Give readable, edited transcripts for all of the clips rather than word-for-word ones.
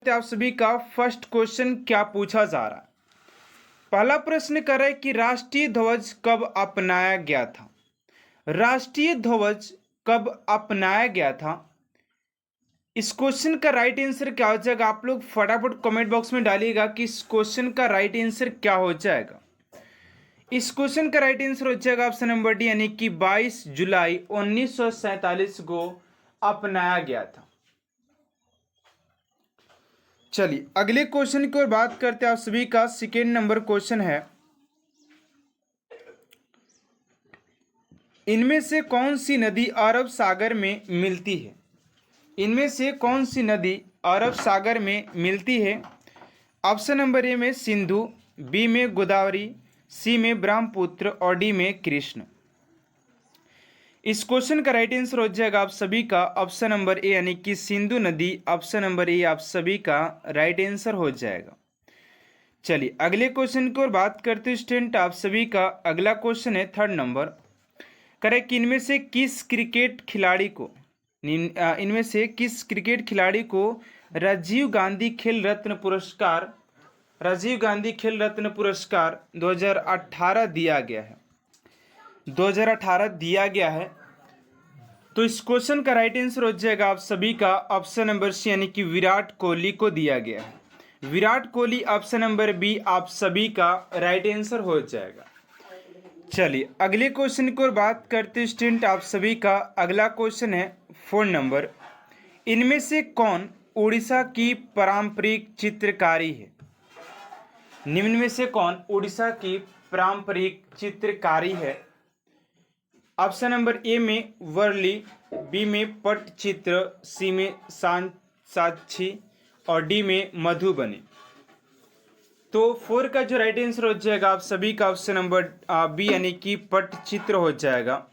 आप सभी का फर्स्ट क्वेश्चन क्या पूछा जा रहा है। पहला प्रश्न कर रहा है कि राष्ट्रीय ध्वज कब अपनाया गया था। राष्ट्रीय ध्वज कब अपनाया गया था, इस क्वेश्चन का राइट आंसर क्या हो जाएगा। आप लोग फटाफट कमेंट बॉक्स में डालिएगा कि इस क्वेश्चन का राइट आंसर क्या हो जाएगा। इस क्वेश्चन का राइट आंसर हो जाएगा ऑप्शन नंबर डी, यानी कि 22 जुलाई 1947 को अपनाया गया था। चलिए अगले क्वेश्चन की ओर बात करते हैं। आप सभी का सेकेंड नंबर क्वेश्चन है, इनमें से कौन सी नदी अरब सागर में मिलती है। इनमें से कौन सी नदी अरब सागर में मिलती है। ऑप्शन नंबर ए में सिंधु, बी में गोदावरी, सी में ब्रह्मपुत्र और डी में कृष्ण। इस क्वेश्चन का राइट आंसर हो जाएगा आप सभी का ऑप्शन नंबर ए, यानी कि सिंधु नदी। ऑप्शन नंबर ए आप सभी का राइट आंसर हो जाएगा। चलिए अगले क्वेश्चन की ओर बात करते हैं स्टूडेंट। आप सभी का अगला क्वेश्चन है थर्ड नंबर, करें कि इनमें से किस क्रिकेट खिलाड़ी को राजीव गांधी खेल रत्न पुरस्कार 2018 दिया गया है। 2018 दिया गया है। तो इस क्वेश्चन का राइट आंसर हो जाएगा आप सभी का ऑप्शन नंबर सी, यानी कि विराट कोहली को दिया गया है। Virat Kohli option number B आप सभी का राइट आंसर हो जाएगा। चलिए अगले क्वेश्चन की ओर बात करते स्टूडेंट। आप सभी का अगला क्वेश्चन है फोर नंबर, इनमें से कौन उड़ीसा की पारंपरिक चित्रकारी है। निम्न में से कौन उड़ीसा की पारंपरिक चित्रकारी है। ऑप्शन नंबर ए में वर्ली, बी में पट्टचित्र, सी में साक्षी और डी में मधुबनी। तो फोर का जो राइट आंसर हो जाएगा आप सभी का ऑप्शन नंबर बी, यानी कि पट्टचित्र हो जाएगा।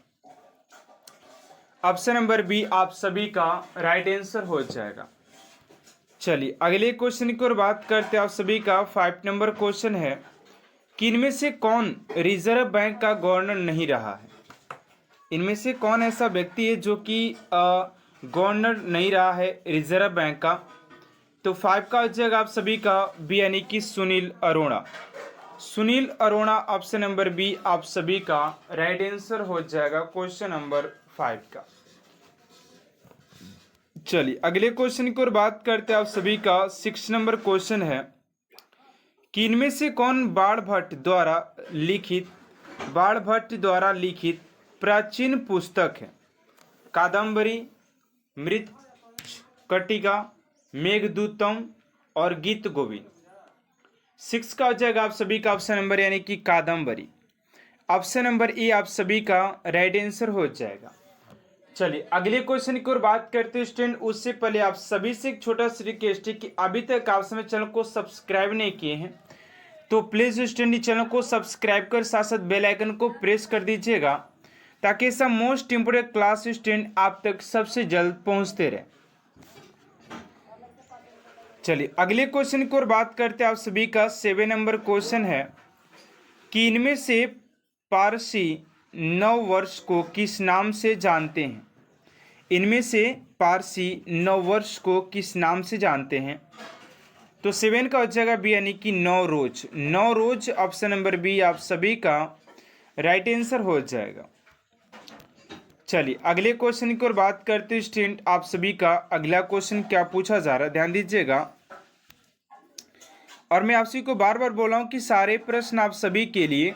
ऑप्शन नंबर बी आप सभी का राइट आंसर हो जाएगा। चलिए अगले क्वेश्चन की ओर बात करते हैं। आप सभी का 5 नंबर क्वेश्चन है कि इनमें से कौन रिजर्व बैंक का गवर्नर नहीं रहा है। इनमें से कौन ऐसा व्यक्ति है जो कि गवर्नर नहीं रहा है रिजर्व बैंक का। तो 5 का हो जाएगा आप सभी का बी, यानी कि Sunil Arora. Sunil Arora option number B आप सभी का राइट आंसर हो जाएगा क्वेश्चन नंबर 5 का। चलिए अगले क्वेश्चन की ओर बात करते हैं। आप सभी का 6 नंबर क्वेश्चन है कि इनमें से कौन बाणभट्ट द्वारा लिखित प्राचीन पुस्तक है। कादम्बरी, मृच्छकटिका, मेघदूतम और गीत गोविंद। 6 का हो जाएगा आप सभी का ऑप्शन नंबर, यानी कि कादम्बरी। ऑप्शन नंबर ए आप सभी का राइट आंसर हो जाएगा। चलिए अगले क्वेश्चन की ओर बात करते हैं स्टूडेंट। उससे पहले आप सभी से एक छोटा सा रिक्वेस्ट है कि अभी तक आप समय चैनल को सब्सक्राइब नहीं किए हैं तो प्लीज स्टूडेंट चैनल को सब्सक्राइब कर साथ साथ बेल आइकन को प्रेस कर दीजिएगा, ताकि ऐसा मोस्ट इंपोर्टेंट क्लास स्टूडेंट आप तक सबसे जल्द पहुंचते रहे। चलिए अगले क्वेश्चन की ओर बात करते हैं। आप सभी का 7 नंबर क्वेश्चन है कि इनमें से पारसी नव वर्ष को किस नाम से जानते हैं। इनमें से पारसी नव वर्ष को किस नाम से जानते हैं। तो 7 का हो जाएगा बी, यानी कि Navroz. Navroz option number B आप सभी का राइट आंसर हो जाएगा। चलिए अगले क्वेश्चन की ओर बात करते हैं स्टूडेंट। आप सभी का अगला क्वेश्चन क्या पूछा जा रहा है, ध्यान दीजिएगा। और मैं आप सभी को बार बार बोल रहा हूं कि सारे प्रश्न आप सभी के लिए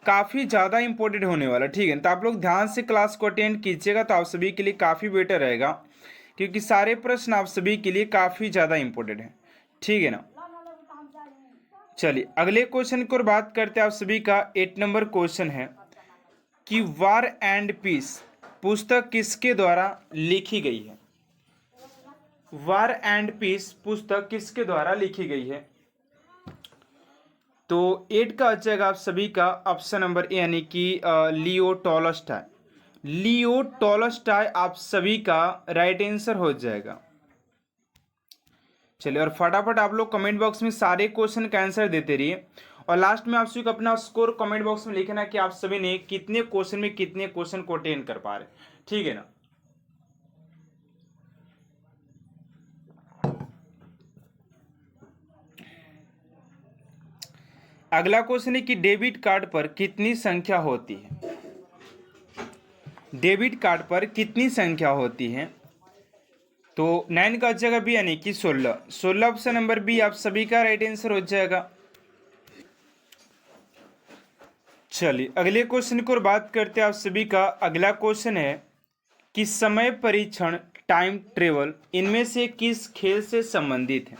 काफ़ी ज़्यादा इंपॉर्टेंट होने वाला, ठीक है। तो आप लोग ध्यान से क्लास को अटेंड कीजिएगा तो आप सभी के लिए काफ़ी बेटर रहेगा, क्योंकि सारे प्रश्न आप सभी के लिए काफ़ी ज़्यादा इंपॉर्टेंट है, ठीक है ना। चलिए अगले क्वेश्चन की ओर बात करते हैं। आप सभी का 8 नंबर क्वेश्चन है कि वार एंड पीस पुस्तक किसके द्वारा लिखी गई है। वार एंड पीस पुस्तक किसके द्वारा लिखी गई है। तो 8 का आ जाएगा आप सभी का ऑप्शन नंबर ए, यानी कि लियो टॉलस्टॉय। लियो टॉलस्टॉय आप सभी का राइट आंसर हो जाएगा। चलिए और फटाफट आप लोग कमेंट बॉक्स में सारे क्वेश्चन का आंसर देते रहिए, और लास्ट में आप सभी को अपना स्कोर कमेंट बॉक्स में लिखना कि आप सभी ने कितने क्वेश्चन में कितने क्वेश्चन को अटेंड कर पा रहे, ठीक है ना। अगला क्वेश्चन है कि डेबिट कार्ड पर कितनी संख्या होती है। डेबिट कार्ड पर कितनी संख्या होती है। तो 9 का जगह बी यानी कि 16। 16 ऑप्शन नंबर बी आप सभी का राइट आंसर हो जाएगा। चलिए अगले क्वेश्चन की ओर बात करते हैं आप सभी का। अगला क्वेश्चन है कि समय परीक्षण टाइम ट्रेवल इनमें से किस खेल से संबंधित है।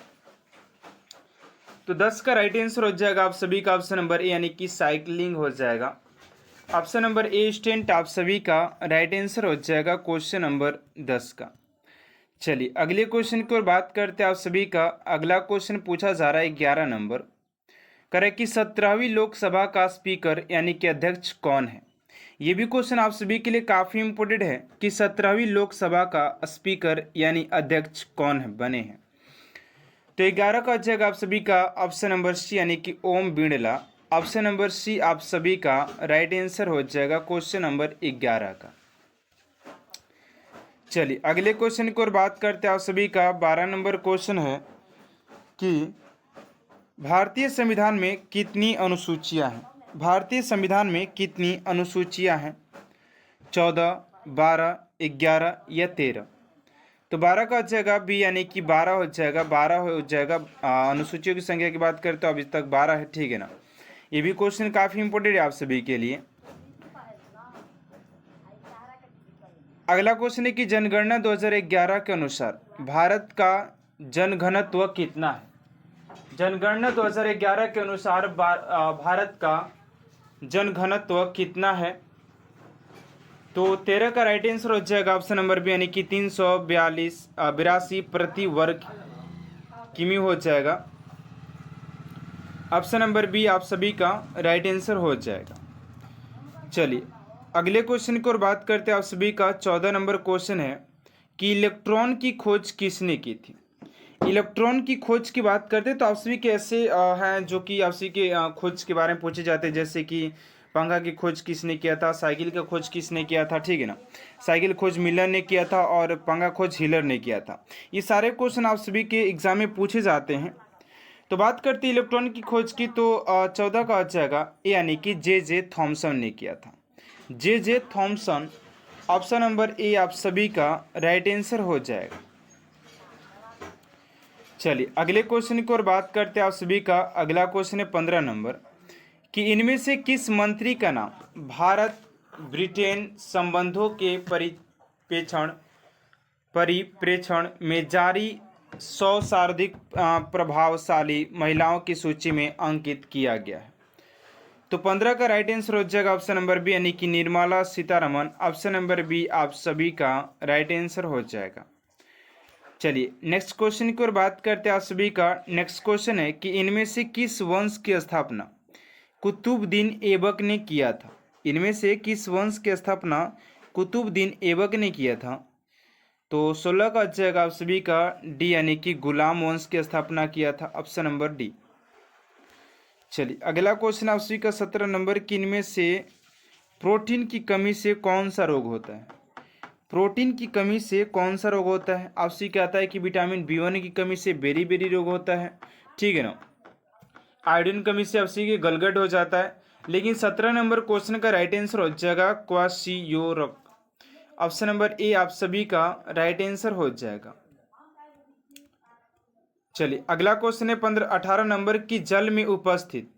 तो 10 का राइट आंसर हो जाएगा आप सभी का ऑप्शन नंबर ए यानी कि साइकिलिंग हो जाएगा। ऑप्शन नंबर ए स्टूडेंट आप सभी का राइट आंसर हो जाएगा क्वेश्चन नंबर 10 का। चलिए अगले क्वेश्चन की ओर बात करते हैं आप सभी का। अगला क्वेश्चन पूछा जा रहा है 11 नंबर करे कि 17वीं लोकसभा का स्पीकर यानी कि अध्यक्ष कौन है। ये भी क्वेश्चन आप सभी के लिए काफ़ी इंपॉर्टेंट है कि 17वीं लोकसभा का स्पीकर यानी अध्यक्ष कौन है बने हैं। तो 11 का जगह आप सभी का ऑप्शन नंबर सी यानी कि ओम बिड़ला। ऑप्शन नंबर सी आप सभी का राइट आंसर हो जाएगा क्वेश्चन नंबर 11 का। चलिए अगले क्वेश्चन की ओर बात करते हैं आप सभी का। 12 नंबर क्वेश्चन है कि भारतीय संविधान में कितनी अनुसूचियां हैं। भारतीय संविधान में कितनी अनुसूचियां हैं। 14, 12, 11 या 13। तो 12 का हो जाएगा बी यानी कि 12 हो जाएगा। 12 हो जाएगा। अनुसूचियों की संख्या की बात करते तो अभी तक 12 है, ठीक है ना। ये भी क्वेश्चन काफ़ी इंपॉर्टेंट है आप सभी के लिए। अगला क्वेश्चन है कि जनगणना 2011 के अनुसार भारत का जनघनत्व कितना है। जनगणना 2011 के अनुसार भारत का जनघनत्व कितना है। तो 13 का राइट आंसर हो जाएगा ऑप्शन नंबर बी यानी कि 382 प्रति वर्ग किमी हो जाएगा। ऑप्शन नंबर बी आप सभी का राइट आंसर हो जाएगा। चलिए अगले क्वेश्चन की ओर बात करते हैं आप सभी का। 14 नंबर क्वेश्चन है कि इलेक्ट्रॉन की खोज किसने की थी। इलेक्ट्रॉन की खोज की बात करते हैं तो आप सभी के ऐसे हैं जो कि आप सभी के खोज के बारे में पूछे जाते हैं, जैसे कि पंखा की खोज किसने किया था, साइकिल का खोज किसने किया था, ठीक है ना। साइकिल खोज मिलर ने किया था और पंखा खोज हिलर ने किया था। ये सारे क्वेश्चन आप सभी के एग्जाम में पूछे जाते हैं। तो बात करते हैं इलेक्ट्रॉन की खोज की, तो 14 का आ जाएगा यानी कि जे थॉमसन ने किया था। J Thomson option number A आप सभी का राइट आंसर हो जाएगा। चलिए अगले क्वेश्चन की ओर बात करते हैं आप सभी का। अगला क्वेश्चन है 15 नंबर कि इनमें से किस मंत्री का नाम भारत ब्रिटेन संबंधों के परिप्रेक्षण में जारी 100 सर्वाधिक प्रभावशाली महिलाओं की सूची में अंकित किया गया है। तो 15 का राइट आंसर हो जाएगा ऑप्शन नंबर बी यानी कि Nirmala Sitharaman. Option number B आप सभी का राइट आंसर हो जाएगा। चलिए नेक्स्ट क्वेश्चन की ओर बात करते हैं आप सभी का। नेक्स्ट क्वेश्चन है कि इनमें से किस वंश की स्थापना कुतुबुद्दीन ऐबक ने किया था। इनमें से किस वंश की स्थापना कुतुबुद्दीन ऐबक ने किया था। तो 16 का जाएगा आप सभी का डी यानी कि गुलाम वंश की स्थापना किया था। Option number D. चलिए अगला क्वेश्चन आप सभी का 17 नंबर की इनमें से प्रोटीन की कमी से कौन सा रोग होता है। प्रोटीन की कमी से कौन सा रोग होता है। आपसे कहता है कि विटामिन B1 की कमी से बेरी रोग होता है, ठीक है ना। आयोडीन कमी से आपसे के गलगट हो जाता है। लेकिन 17 नंबर क्वेश्चन का राइट आंसर हो जाएगा क्वाशियोरक। ऑप्शन नंबर ए आप सभी का राइट आंसर हो जाएगा। चलिए अगला क्वेश्चन है 18 नंबर की जल में उपस्थित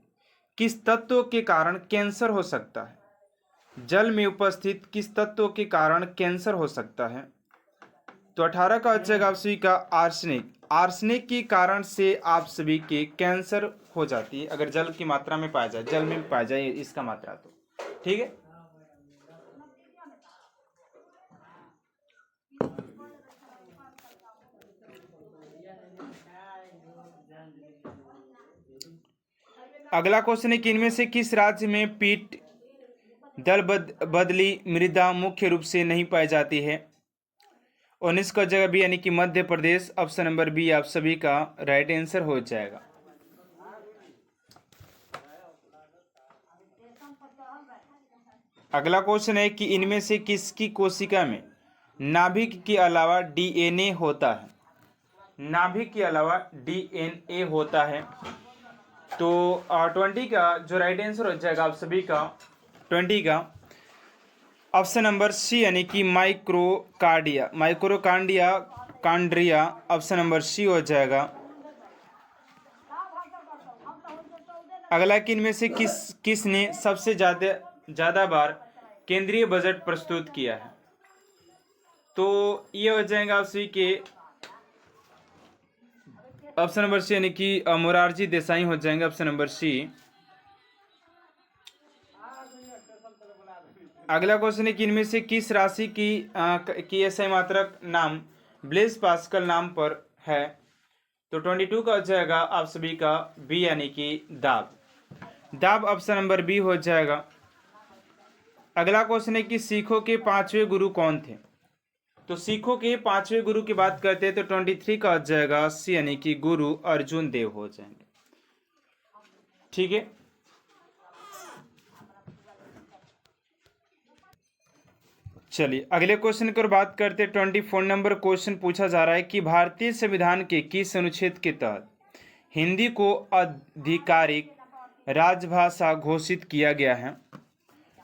किस तत्व के कारण कैंसर हो सकता है। जल में उपस्थित किस तत्व के कारण कैंसर हो सकता है। तो 18 का अच्छा आप सभी का आर्सेनिक। आर्सेनिक के कारण से आप सभी के कैंसर हो जाती है अगर जल की मात्रा में पाया जाए, जल में पाया जाए इसका मात्रा, तो ठीक है। अगला क्वेश्चन है कि इनमें से किस राज्य में पीट दल बदली मृदा मुख्य रूप से नहीं पाई जाती है। 19 का जगह बी यानी कि Madhya Pradesh. Option number B आप सभी का राइट आंसर हो जाएगा। अगला क्वेश्चन है कि इनमें से किसकी कोशिका में नाभिक के अलावा DNA होता है। नाभिक के अलावा DNA होता है। तो 20 का जो राइट आंसर हो जाएगा आप सभी का 20 का ऑप्शन नंबर सी यानी कि माइक्रोकार्डिया, कांड्रिया ऑप्शन नंबर सी हो जाएगा। अगला कि इनमें से किसने सबसे ज्यादा बार केंद्रीय बजट प्रस्तुत किया है? तो ये हो जाएगा आप सभी के ऑप्शन नंबर सी यानी कि मोरारजी देसाई हो जाएंगे ऑप्शन नंबर सी। अगला क्वेश्चन है कि इनमें से किस राशि की एसआई मात्रक नाम ब्लेस पास्कल नाम पर है? तो 22 का हो जाएगा आप सभी का बी यानी कि दाब ऑप्शन नंबर बी हो जाएगा। अगला क्वेश्चन है कि सिखों के 5वें गुरु कौन थे? तो सिखों के 5वें गुरु की बात करते हैं तो 23 का हो जाएगा सी यानी कि गुरु अर्जुन देव हो जाएंगे। ठीक है, चलिए अगले क्वेश्चन की ओर बात करते हैं। 24 नंबर क्वेश्चन पूछा जा रहा है कि भारतीय संविधान के किस अनुच्छेद के तहत हिंदी को आधिकारिक राजभाषा घोषित किया गया है?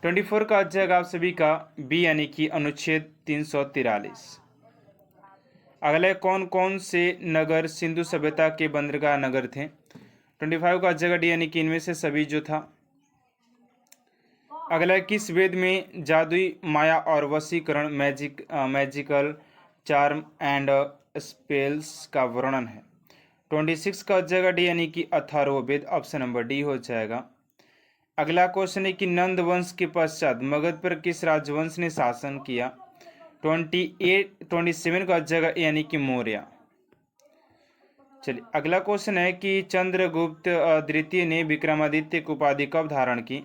24 का हो जाएगा आप सभी का बी यानी कि अनुच्छेद 343। अगले कौन कौन से नगर सिंधु सभ्यता के बंदरगाह नगर थे? 25 का जगह डी यानी कि इनमें से सभी जो था। अगला किस वेद में जादुई माया और वशीकरण मैजिकल चार्म एंड स्पेल्स का वर्णन है? 26 का जगह डी यानी कि अथर्ववेद ऑप्शन नंबर डी हो जाएगा। अगला क्वेश्चन है कि नंद वंश के पश्चात मगध पर किस राजवंश ने शासन किया? 27 का जगह यानी कि मौर्य। चलिए अगला क्वेश्चन है कि चंद्रगुप्त द्वितीय ने विक्रमादित्य की उपाधि कब धारण की?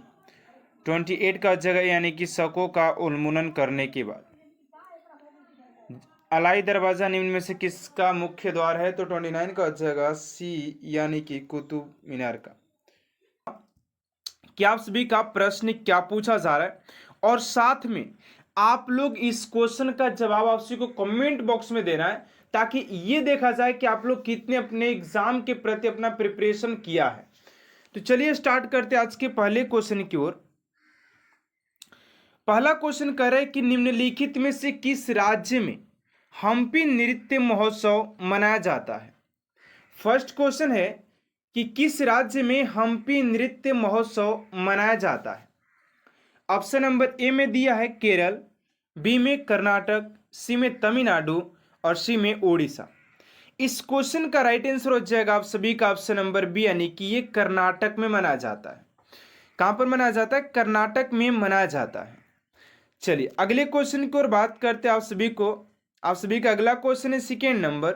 28 का जगह यानी कि शकों का उन्मूलन करने के बाद। अलाई दरवाजा निम्न में से किसका मुख्य द्वार है? तो 29 का जगह सी यानी कि कुतुब मीनार का। क्या आप सभी का प्रश्न क्या पूछा जा रहा है और साथ में आप लोग इस क्वेश्चन का जवाब आप सभी को कमेंट बॉक्स में देना है ताकि ये देखा जाए कि आप लोग कितने अपने एग्जाम के प्रति अपना प्रिपरेशन किया है। तो चलिए स्टार्ट करते हैं आज के पहले क्वेश्चन की ओर। पहला क्वेश्चन कह रहा है कि निम्नलिखित में से किस राज्य में हम्पी नृत्य महोत्सव मनाया जाता है? फर्स्ट क्वेश्चन है कि किस राज्य में हम्पी नृत्य महोत्सव मनाया जाता है? ऑप्शन नंबर ए में दिया है केरल, बी में कर्नाटक, सी में तमिलनाडु और सी में ओडिशा। इस क्वेश्चन का राइट आंसर हो जाएगा आप सभी का ऑप्शन नंबर बी यानी कि ये कर्नाटक में मनाया जाता है। कहां पर मनाया जाता है? कर्नाटक में मनाया जाता है। चलिए अगले क्वेश्चन की ओर बात करते हैं। आप सभी का अगला क्वेश्चन है सेकेंड नंबर,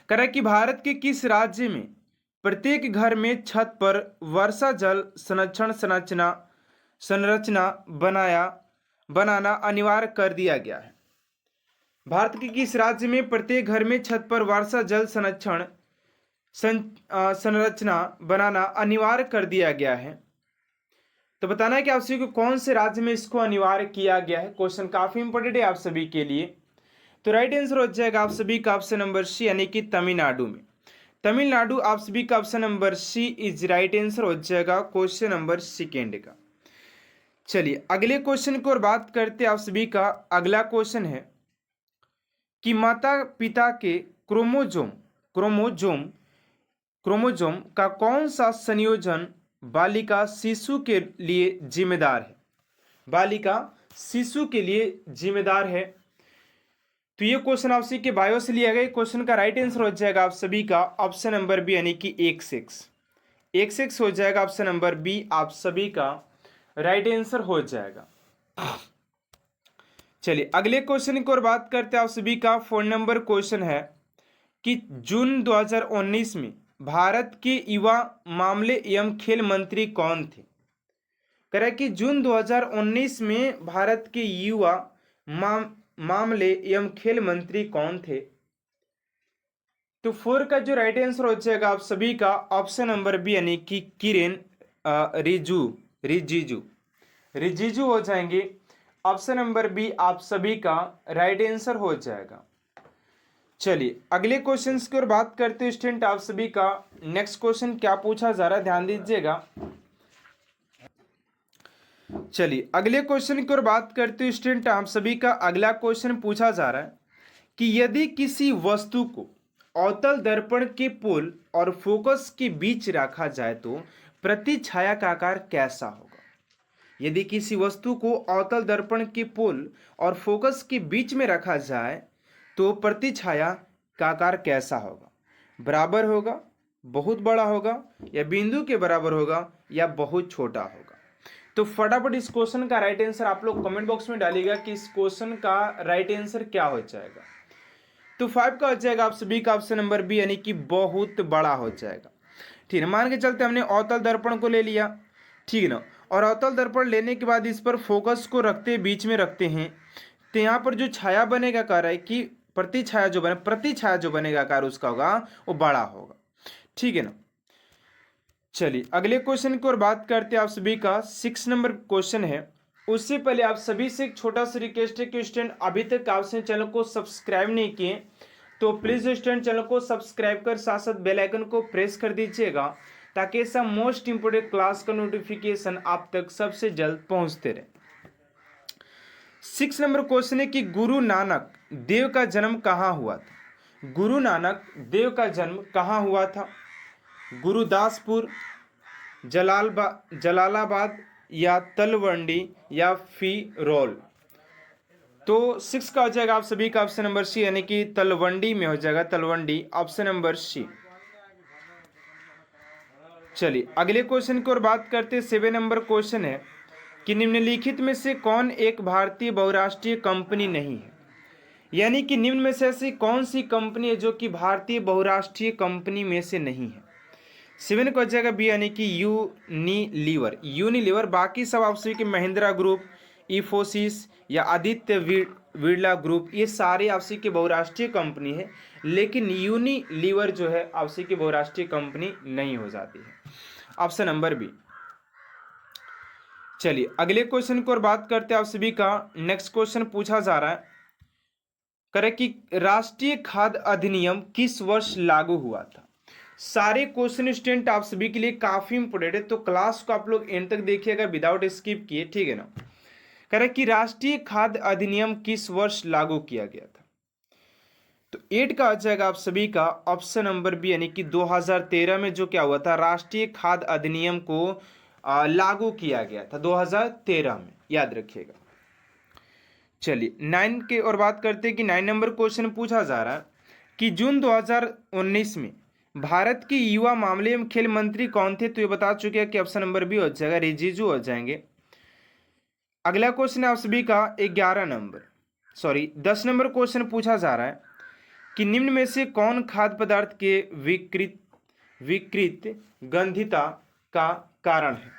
कह रहा है कि भारत के किस राज्य में प्रत्येक घर में छत पर वर्षा जल संरचना बनाना अनिवार्य कर दिया गया है? भारत के किस राज्य में प्रत्येक घर में छत पर वर्षा जल संरचना बनाना अनिवार्य कर दिया गया है? तो बताना है कि आप सभी को कौन से राज्य में इसको अनिवार्य किया गया है। क्वेश्चन काफी इंपॉर्टेंट है आप सभी के लिए। तो राइट आंसर हो जाएगा आप सभी का ऑप्शन नंबर सी यानी कि तमिलनाडु में। तमिलनाडु आप सभी का option number C is right answer हो जाएगा क्वेश्चन नंबर सेकेंड का। चलिए अगले क्वेश्चन की ओर बात करते हैं। आप सभी का अगला क्वेश्चन है कि माता पिता के क्रोमोजोम का कौन सा संयोजन बालिका शिशु के लिए जिम्मेदार है? बालिका शिशु के लिए जिम्मेदार है। तो ये क्वेश्चन आप सभी के बायो से लिया गया। क्वेश्चन का राइट आंसर हो जाएगा आप सभी का ऑप्शन नंबर बी यानी कि X6 हो जाएगा ऑप्शन नंबर बी आप सभी का राइट आंसर हो जाएगा। चलिए अगले क्वेश्चन की ओर बात करते हैं। आप सभी का 4 नंबर क्वेश्चन है कि जून 2019 में भारत के युवा मामले एवं खेल मंत्री कौन थे? कह रहा है कि जून 2019 में भारत के युवा मामले एवं खेल मंत्री कौन थे? तो 4 का जो राइट आंसर हो जाएगा आप सभी का ऑप्शन नंबर बी यानी कि किरेन रिजिजू हो जाएंगे। ऑप्शन नंबर बी आप सभी का राइट आंसर हो जाएगा। चलिए अगले क्वेश्चन की ओर बात करते हैं स्टूडेंट आप सभी का। नेक्स्ट क्वेश्चन क्या पूछा जा रहा है, ध्यान दीजिएगा। चलिए अगले क्वेश्चन की ओर बात करते हैं स्टूडेंट आप सभी का। अगला क्वेश्चन पूछा जा रहा है कि यदि किसी वस्तु को अवतल दर्पण के पोल और फोकस के बीच रखा जाए तो प्रतिछाया का आकार कैसा होगा। यदि किसी वस्तु को अवतल दर्पण के पोल और फोकस के बीच में रखा जाए तो प्रतिछाया का आकार कैसा होगा। बराबर होगा, बहुत बड़ा होगा, या बिंदु के बराबर होगा, या बहुत छोटा होगा। तो फटाफट इस क्वेश्चन का राइट आंसर आप लोग कमेंट बॉक्स में डालिएगा कि इस क्वेश्चन का राइट आंसर क्या हो जाएगा। तो 5 का हो जाएगा आप सभी का ऑप्शन नंबर बी, यानी कि बहुत बड़ा हो जाएगा। ठीक है, मान के चलते हमने अवतल दर्पण को ले लिया, ठीक है ना, और अवतल दर्पण लेने के बाद इस पर फोकस को रखते बीच में रखते हैं, तो यहाँ पर जो छाया बनेगा कह रहा है कि प्रतिछाया जो बनेगा आकार उसका होगा वो बड़ा होगा। ठीक है ना। चलिए अगले क्वेश्चन की ओर बात करते हैं आप सभी का। 6 नंबर क्वेश्चन है। उससे पहले आप सभी से एक छोटा सा रिक्वेस्ट है कि स्टूडेंट अभी तक आपने चैनल को सब्सक्राइब नहीं किए तो प्लीज स्टूडेंट चैनल को सब्सक्राइब कर साथ साथ बेल आइकन को प्रेस कर दीजिएगा ताकि ऐसा मोस्ट इंपोर्टेंट क्लास का नोटिफिकेशन आप तक सबसे जल्द पहुंचते रहे। 6 नंबर क्वेश्चन है कि गुरु नानक देव का जन्म कहाँ हुआ था। गुरु नानक देव का जन्म कहाँ हुआ था। गुरुदासपुर, जलालाबाद, या तलवंडी, या फिरौल। तो 6 का हो जाएगा आप सभी का ऑप्शन नंबर सी, यानी कि तलवंडी में हो जाएगा, तलवंडी, ऑप्शन नंबर सी। चलिए अगले क्वेश्चन की ओर बात करते हैं। 7 नंबर क्वेश्चन है कि निम्नलिखित में से कौन एक भारतीय बहुराष्ट्रीय कंपनी नहीं है। यानी कि निम्न में से ऐसी कौन सी कंपनी है जो कि भारतीय बहुराष्ट्रीय कंपनी में से नहीं है। 7 को हो जाएगा बी, यानी कि यूनिलीवर। बाकी सब आप सभी के महिंद्रा ग्रुप, इन्फोसिस, या आदित्य बिरला ग्रुप, ये सारे आप सभी के बहुराष्ट्रीय कंपनी है, लेकिन यूनिलीवर जो है आप सभी की बहुराष्ट्रीय कंपनी नहीं हो जाती है, ऑप्शन नंबर बी। चलिए अगले क्वेश्चन की ओर बात करते हैं आप सभी का। नेक्स्ट क्वेश्चन पूछा जा रहा है, करें कि राष्ट्रीय खाद्य अधिनियम किस वर्ष लागू हुआ था। सारे क्वेश्चन स्टूडेंट आप सभी के लिए काफी इंपोर्टेंट है, तो क्लास को आप लोग एंड तक देखिएगा विदाउट स्किप किए, ठीक है ना। करें कि राष्ट्रीय खाद्य अधिनियम किस वर्ष लागू किया गया था। तो 8 का आ जाएगा आप सभी का ऑप्शन नंबर बी, यानी कि 2013 में जो क्या हुआ था, राष्ट्रीय खाद्य अधिनियम को लागू किया गया था 2013 में, याद रखिएगा। चलिए 9 के और बात करते हैं कि 9 नंबर क्वेश्चन पूछा जा रहा है कि जून 2019 में भारत के युवा मामले एवं खेल मंत्री कौन थे। तो ये बता चुके हैं कि ऑप्शन नंबर बी हो जाएगा, रिजिजू हो जाएंगे। अगला क्वेश्चन है आप सभी का 10 नंबर क्वेश्चन पूछा जा रहा है कि निम्न में से कौन खाद्य पदार्थ के विकृत गंधिता का कारण है।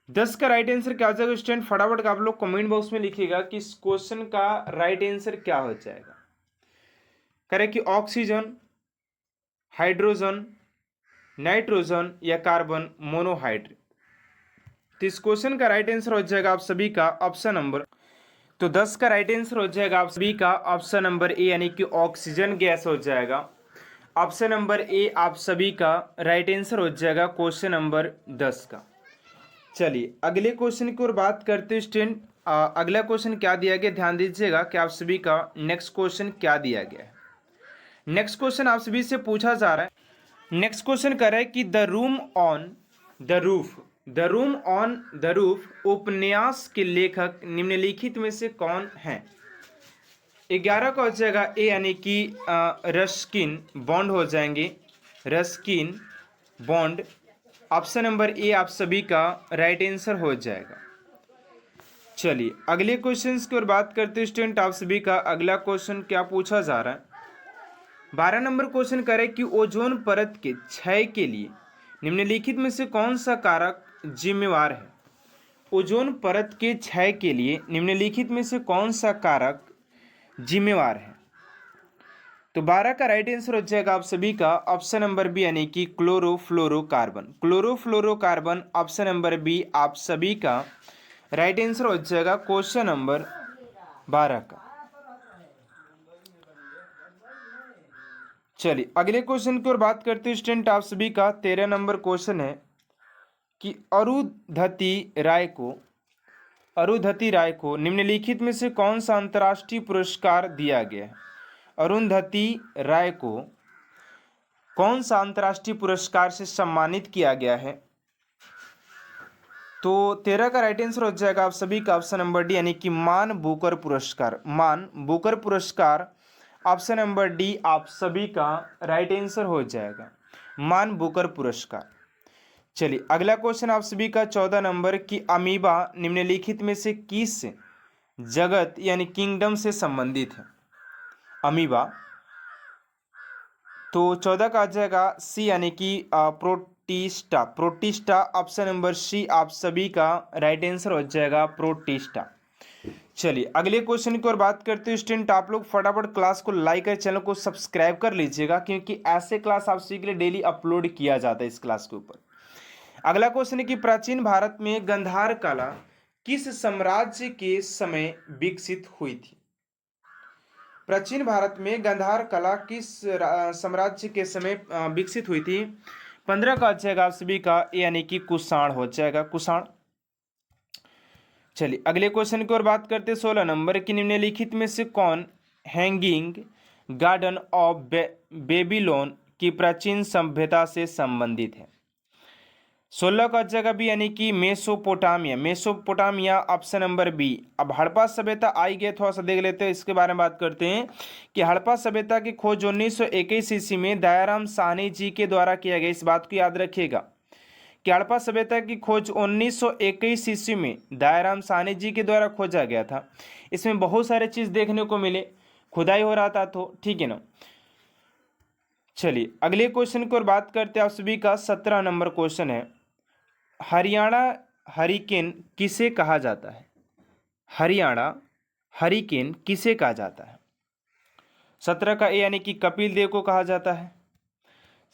10 का राइट आंसर क्या हो जाएगा स्टूडेंट, फटाफट आप लोग कमेंट बॉक्स में लिखिएगा कि इस क्वेश्चन का राइट आंसर क्या हो जाएगा। करें कि ऑक्सीजन, हाइड्रोजन, नाइट्रोजन, या कार्बन मोनोहाइड्रेट। तो इस क्वेश्चन का राइट आंसर हो जाएगा आप सभी का ऑप्शन नंबर, तो 10 का राइट आंसर हो जाएगा आप सभी का ऑप्शन नंबर ए, यानी कि ऑक्सीजन गैस हो जाएगा। ऑप्शन नंबर ए आप सभी का राइट आंसर हो जाएगा क्वेश्चन नंबर 10 का। चलिए अगले क्वेश्चन की ओर बात करते हैं स्टूडेंट। अगला क्वेश्चन क्या दिया गया, ध्यान दीजिएगा कि आप सभी का नेक्स्ट क्वेश्चन क्या दिया गया है। नेक्स्ट क्वेश्चन आप सभी से पूछा जा रहा है। नेक्स्ट क्वेश्चन कर रहा है कि the room on the roof उपन्यास के लेखक निम्नलिखित में से कौन हैं। 11 का हो जाएगा ए, यानी कि रस्किन बॉन्ड हो जाएंगे, Ruskin bond. Option number A आप सभी का राइट आंसर हो जाएगा। चलिए अगले क्वेश्चन की ओर बात करते हैं स्टूडेंट आप सभी का। अगला क्वेश्चन क्या पूछा जा रहा है, 12 नंबर क्वेश्चन करे कि ओजोन परत के क्षय के लिए निम्नलिखित में से कौन सा कारक जिम्मेवार है। ओजोन परत के क्षय के लिए निम्नलिखित में से कौन सा कारक जिम्मेवार है। तो 12 का राइट आंसर हो जाएगा आप सभी का ऑप्शन नंबर बी, यानी कि क्लोरोफ्लोरोकार्बन। ऑप्शन नंबर बी आप सभी का राइट आंसर हो जाएगा क्वेश्चन नंबर 12 का। चलिए अगले क्वेश्चन की ओर बात करते हैं स्टूडेंट आप सभी का। 13 नंबर क्वेश्चन है कि अरुंधति राय को निम्नलिखित में से कौन सा अंतर्राष्ट्रीय पुरस्कार दिया गया है। अरुंधति राय को कौन सा अंतर्राष्ट्रीय पुरस्कार से सम्मानित किया गया है। तो 13 का राइट आंसर हो जाएगा आप सभी का ऑप्शन नंबर डी, यानी कि मान बुकर पुरस्कार ऑप्शन नंबर डी आप सभी का राइट आंसर हो जाएगा, मान बुकर पुरस्कार। चलिए अगला क्वेश्चन आप सभी का 14 नंबर की अमीबा निम्नलिखित में से किस जगत यानी किंगडम से संबंधित है। अमीबा, तो 14 का आ जाएगा सी, यानी कि प्रोटिस्टा ऑप्शन नंबर सी आप सभी का राइट आंसर हो जाएगा, प्रोटिस्टा। चलिए अगले क्वेश्चन की ओर बात करते हैं स्टूडेंट। आप लोग फटाफट क्लास को लाइक कर चैनल को सब्सक्राइब कर लीजिएगा, क्योंकि ऐसे क्लास आप सभी के लिए डेली अपलोड किया जाता है इस क्लास के ऊपर। अगला क्वेश्चन है कि प्राचीन भारत में गांधार कला किस साम्राज्य के समय विकसित हुई थी। प्राचीन भारत में गांधार कला किस साम्राज्य के समय विकसित हुई थी। 15 का आ जाएगा आप सभी का ए, यानी कि कुषाण हो जाएगा, कुषाण। चलिए अगले क्वेश्चन की ओर बात करते हैं 16 नंबर की निम्नलिखित में से कौन हैंगिंग गार्डन ऑफ बेबीलोन की प्राचीन सभ्यता से संबंधित है। 16 का जगह बी, यानी कि मेसोपोटामिया ऑप्शन नंबर बी। अब हड़प्पा सभ्यता आई गई, थोड़ा सा देख लेते हैं इसके बारे में बात करते हैं कि हड़प्पा सभ्यता की खोज 1921 ईस्वी में दयाराम साहनी जी के द्वारा किया गया। इस बात को याद रखिएगा कि हड़प्पा सभ्यता की खोज 1921 ईस्वी में दयाराम साहनी जी के द्वारा खोजा गया था। इसमें बहुत सारे चीज़ देखने को मिले, खुदाई हो रहा था, तो ठीक है ना। चलिए अगले क्वेश्चन की ओर बात करते हैं आप सभी का। 17 नंबर क्वेश्चन है, हरियाणा हरिकेन किसे कहा जाता है। हरियाणा हरिकेन किसे कहा जाता है। 17 का ए, यानी कि कपिल देव को कहा जाता है।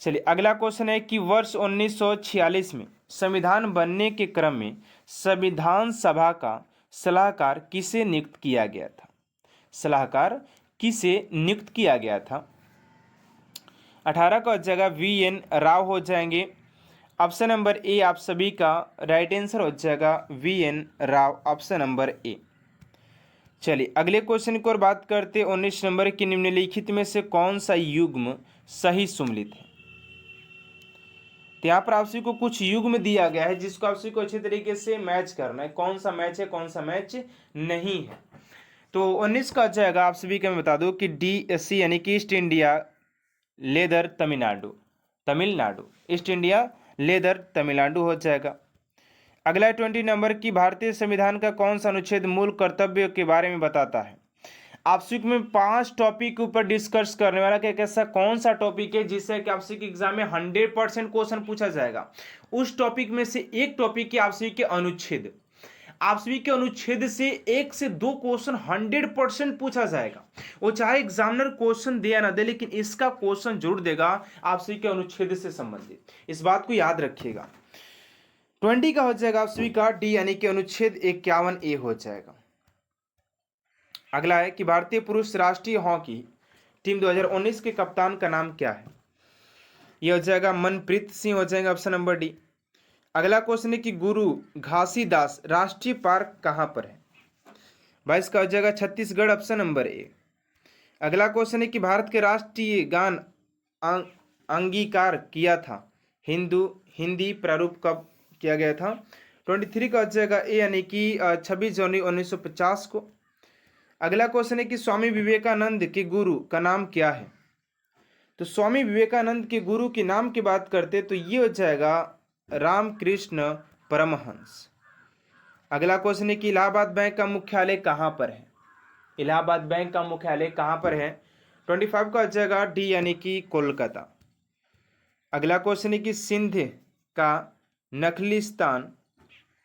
चलिए अगला क्वेश्चन है कि वर्ष 1946 में संविधान बनने के क्रम में संविधान सभा का सलाहकार किसे नियुक्त किया गया था। सलाहकार किसे नियुक्त किया गया था। 18 का जगह VN राव हो जाएंगे। ऑप्शन नंबर ए आप सभी का राइट आंसर हो जाएगा, VN Rao, option number A. चलिए अगले क्वेश्चन की ओर बात करते 19 नंबर की निम्नलिखित में से कौन सा युग्म सही सुमेलित है। तो यहाँ पर आप सभी को कुछ युग्म दिया गया है जिसको आप सभी को अच्छी तरीके से मैच करना है, कौन सा मैच है कौन सा मैच नहीं है। तो 19 का आ जाएगा आप सभी का मैं बता दूं कि DSC, यानी कि east India leather Tamil Nadu, east India leather Tamil Nadu हो जाएगा। अगला 20 नंबर की भारतीय संविधान का कौन सा अनुच्छेद मूल कर्तव्य के बारे में बताता है। आप सभी में 5 टॉपिक के ऊपर डिस्कस करने वाला कि ऐसा कौन सा टॉपिक है जिससे कि आप सभी के एग्जाम में 100% क्वेश्चन पूछा जाएगा। उस टॉपिक में से एक टॉपिक है आप सभी के अनुच्छेद। आप सभी के अनुच्छेद से 1 से 2 क्वेश्चन 100% पूछा जाएगा। वो चाहे एग्जामिनर क्वेश्चन दे या ना दे, लेकिन इसका क्वेश्चन जरूर देगा आप सभी के अनुच्छेद से संबंधित। इस बात को याद रखिएगा। 20 का हो जाएगा आप सभी का डी, यानी कि अनुच्छेद 51A हो जाएगा। अगला है कि भारतीय पुरुष राष्ट्रीय हॉकी टीम 2019 के कप्तान का नाम क्या है। यह हो जाएगा मनप्रीत सिंह हो जाएगा, ऑप्शन नंबर डी। अगला क्वेश्चन है कि गुरु घासीदास राष्ट्रीय पार्क कहाँ पर है। 22 का हो जाएगा छत्तीसगढ़, ऑप्शन नंबर ए। अगला क्वेश्चन है कि भारत के राष्ट्रीय गान अंगीकार किया था हिंदी प्रारूप कब किया गया था। 23 का हो जाएगा ए, यानी कि 26 जनवरी 1950 को। अगला क्वेश्चन है कि स्वामी विवेकानंद के गुरु का नाम क्या है। तो स्वामी विवेकानंद के गुरु के नाम की बात करते तो ये हो जाएगा रामकृष्ण परमहंस। अगला क्वेश्चन है कि इलाहाबाद बैंक का मुख्यालय कहाँ पर है। इलाहाबाद बैंक का मुख्यालय कहाँ पर है। 25 का हो जाएगा डी, यानी कि कोलकाता। अगला क्वेश्चन है कि सिंध का नखलिस्तान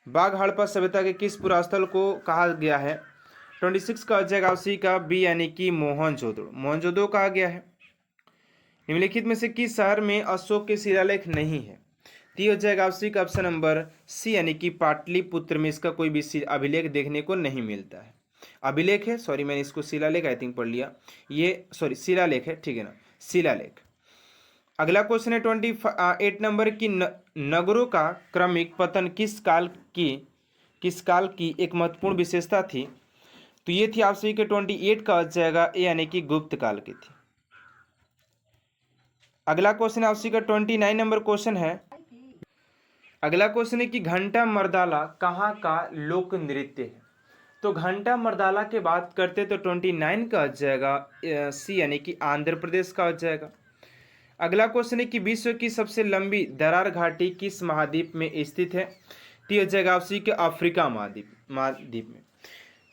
बाघ हड़प्पा सभ्यता के किस पुरास्थल को कहा गया है। 26 का हो जाएगा सी का बी, यानी कि मोहनजोदड़ो कहा गया है। निम्नलिखित में से किस शहर में अशोक के शिलालेख नहीं है। तो हो जाएगा सी का ऑप्शन नंबर सी, यानी कि पाटलिपुत्र में इसका कोई भी अभिलेख देखने को नहीं मिलता है। अभिलेख है, सॉरी मैंने इसको शिलालेख आई थिंक पढ़ लिया, ये सॉरी शिलालेख है, ठीक है ना, शिलालेख। अगला क्वेश्चन है 28 नंबर की नगरों का क्रमिक पतन किस काल की एक महत्वपूर्ण विशेषता थी। तो ये थी आप सभी के 28 का हो जाएगा ए यानी कि गुप्त काल की थी। अगला क्वेश्चन आप सभी का 29 नंबर क्वेश्चन है। अगला क्वेश्चन है कि घंटा मर्दाला कहाँ का लोक नृत्य है। तो घंटा मर्दाला के बात करते तो 29 का हो जाएगा सी यानी कि आंध्र प्रदेश का हो जाएगा। अगला क्वेश्चन है कि विश्व की सबसे लंबी दरार घाटी किस महाद्वीप में स्थित है। तो हो जाएगा आप सभी के अफ्रीका महाद्वीप में।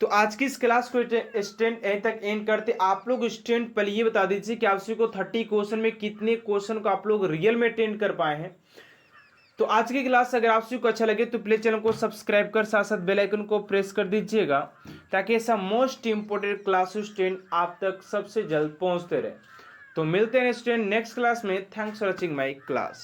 तो आज की इस क्लास को स्टूडेंट यहीं तक एंड करते। आप लोग स्टूडेंट पहले ये बता दीजिए कि आप सभी को 30 क्वेश्चन में कितने क्वेश्चन को आप लोग रियल में अटेंड कर पाए हैं। तो आज की क्लास अगर आप सभी को अच्छा लगे तो प्लीज चैनल को सब्सक्राइब कर साथ साथ बेल आइकन को प्रेस कर दीजिएगा ताकि ऐसा मोस्ट इंपोर्टेंट क्लास स्टूडेंट आप तक सबसे जल्द पहुंचते रहे। तो मिलते हैं स्टूडेंट नेक्स्ट क्लास में। Thanks for watching my class.